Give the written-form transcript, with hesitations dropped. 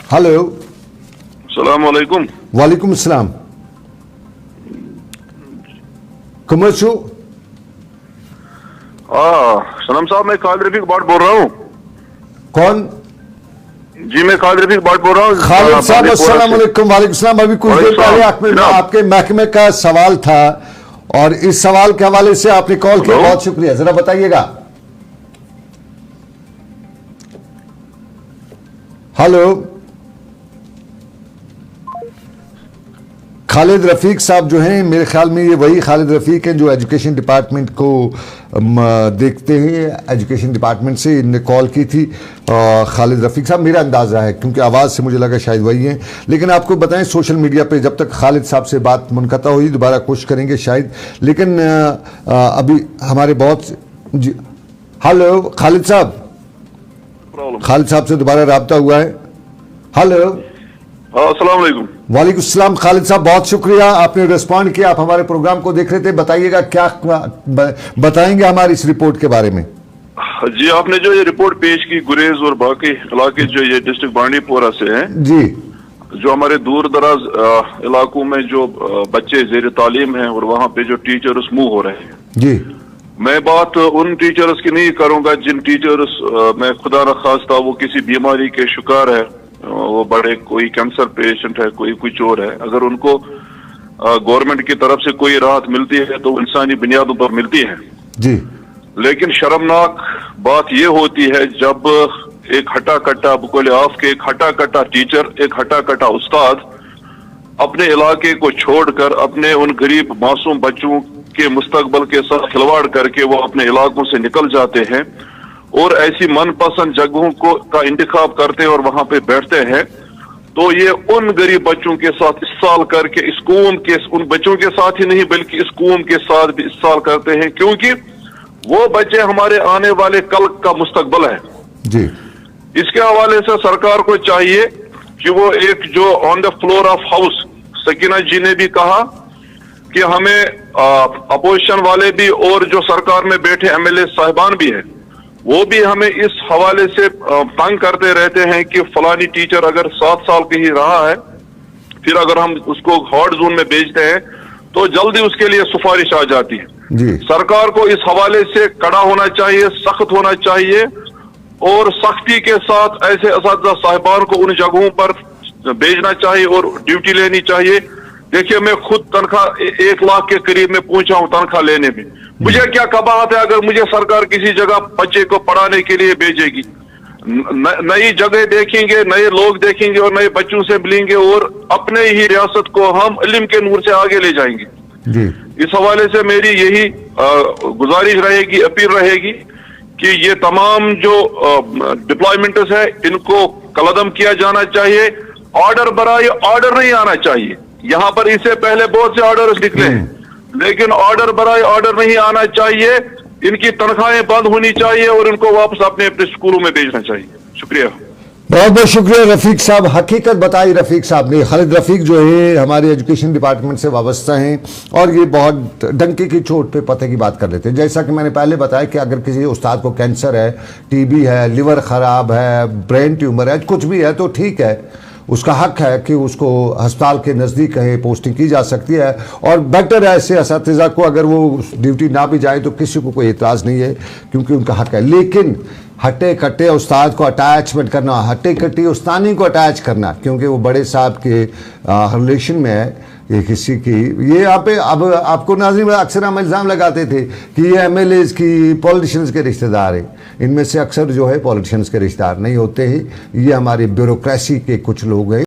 Hello, अस्सलाम वालेकुम। वालेकुम अस्सलाम। कमर छू? सनम साहब, मैं खालिद रफीक बाट बोल रहा हूँ। कौन? जी, मैं खालिद रफीक बाट बोल रहा हूँ। खालिद साहब अस्सलाम वालेकुम। वालेकुम अस्सलाम। अभी कुछ देर पहले आपके महकमे का सवाल था और इस सवाल के हवाले से आपने कॉल किया, बहुत शुक्रिया। जरा बताइएगा। हेलो, खालिद रफीक साहब जो हैं, मेरे ख्याल में ये वही खालिद रफीक हैं जो एजुकेशन डिपार्टमेंट को देखते हैं। एजुकेशन डिपार्टमेंट से इनने कॉल की थी। खालिद रफीक साहब, मेरा अंदाज़ा है क्योंकि आवाज़ से मुझे लगा शायद वही हैं, लेकिन आपको बताएं सोशल मीडिया पे जब तक खालिद साहब से बात मुनक़ता हुई दोबारा कोशिश करेंगे शायद, लेकिन अभी हमारे बहुत जी। हेलो खालिद साहब, खालिद साहब से दोबारा राब्ता हुआ है। हेलो, अस्सलाम वालेकुम। वालेकुम सलाम। खालिद साहब बहुत शुक्रिया, आपने रिस्पॉन्ड किया। आप हमारे प्रोग्राम को देख रहे थे, बताइएगा क्या बताएंगे हमारी इस रिपोर्ट के बारे में। जी, आपने जो ये रिपोर्ट पेश की गुरेज और बाकी इलाके जो ये डिस्ट्रिक्ट बांडीपोरा से हैं जी, जो हमारे दूर दराज इलाकों में जो बच्चे जेर तालीम हैं और वहाँ पे जो टीचर्स मूव हो रहे हैं जी, मैं बात उन टीचर्स की नहीं करूंगा जिन टीचर्स में खुदा न खास्ता वो किसी बीमारी के शिकार है, वो बड़े कोई कैंसर पेशेंट है, कोई कुछ और है। अगर उनको गवर्नमेंट की तरफ से कोई राहत मिलती है तो इंसानी बुनियादों पर मिलती है जी। लेकिन शर्मनाक बात यह होती है जब एक हटा कट्टा बुकोले आफ के एक हटा कट्टा टीचर, एक हटा कट्टा उस्ताद अपने इलाके को छोड़कर अपने उन गरीब मासूम बच्चों के मुस्तकबल के साथ खिलवाड़ करके वो अपने इलाकों से निकल जाते हैं और ऐसी मनपसंद जगहों को का इंतखाब करते हैं और वहां पे बैठते हैं। तो ये उन गरीब बच्चों के साथ इस साल करके इस कौम के उन बच्चों के साथ ही नहीं बल्कि इस कौम के साथ भी इस साल करते हैं, क्योंकि वो बच्चे हमारे आने वाले कल का मुस्तकबल है जी। इसके हवाले से सरकार को चाहिए कि वो एक जो on the floor of house Sakina ji ने भी कहा कि हमें अपोजिशन वाले भी और जो सरकार में बैठे एमएलए साहिबान भी हैं वो भी हमें इस हवाले से तंग करते रहते हैं कि फलानी टीचर अगर 7 साल के ही रहा है फिर अगर हम उसको हॉट जोन में भेजते हैं तो जल्दी उसके लिए सिफारिश आ जाती है जी। सरकार को इस हवाले से कड़ा होना चाहिए, सख्त होना चाहिए और सख्ती के साथ ऐसे असातिज़ा साहिबान को उन जगहों पर भेजना चाहिए और ड्यूटी लेनी चाहिए। देखिए, मैं खुद तनख्वाह 1 लाख के करीब में पहुंचा हूं तनख्वाह लेने में। मुझे क्या कबाहत है अगर मुझे सरकार किसी जगह बच्चे को पढ़ाने के लिए भेजेगी। नई जगह देखेंगे, नए लोग देखेंगे और नए बच्चों से मिलेंगे और अपने ही रियासत को हम इल्म के नूर से आगे ले जाएंगे जी। इस हवाले से मेरी यही गुजारिश रहेगी, अपील रहेगी कि ये तमाम जो डिप्लॉयमेंट्स है इनको कलअदम किया जाना चाहिए। ऑर्डर बराए ऑर्डर नहीं आना चाहिए। यहाँ पर इससे पहले बहुत से ऑर्डर निकले हैं लेकिन ऑर्डर बराए ऑर्डर नहीं आना चाहिए। इनकी तनख्वाहें बंद होनी चाहिए और इनको वापस अपने अपने स्कूलों में भेजना चाहिए। शुक्रिया, बहुत बहुत शुक्रिया रफीक साहब। हकीकत बताई रफीक साहब ने। खालिद रफीक जो है हमारे एजुकेशन डिपार्टमेंट से वाबस्ता हैं और ये बहुत डंके की चोट पे पते की बात कर लेते हैं। जैसा कि मैंने पहले बताया कि अगर किसी उस्ताद को कैंसर है, टीबी है, लिवर ख़राब है, ब्रेन ट्यूमर है, कुछ भी है तो ठीक है, उसका हक है कि उसको अस्पताल के नज़दीक कहीं पोस्टिंग की जा सकती है और बेटर है ऐसे असातिज़ा को अगर वो ड्यूटी ना भी जाए तो किसी को कोई एतराज़ नहीं है क्योंकि उनका हक है। लेकिन हट्टे कट्टे उस्ताद को अटैचमेंट करना, हट्टे कट्टी उस्तानी को अटैच करना क्योंकि वो बड़े साहब के रिलेशन में है ये किसी की, ये यहाँ पे अब आपको नाज़रीन अक्सर हम इल्ज़ाम लगाते थे कि ये एमएलएज़ की पॉलिटिशियंस के रिश्तेदार हैं। इनमें से अक्सर जो है पॉलिटिशियंस के रिश्तेदार नहीं होते हैं, ये हमारी ब्यूरोक्रेसी के कुछ लोग हैं।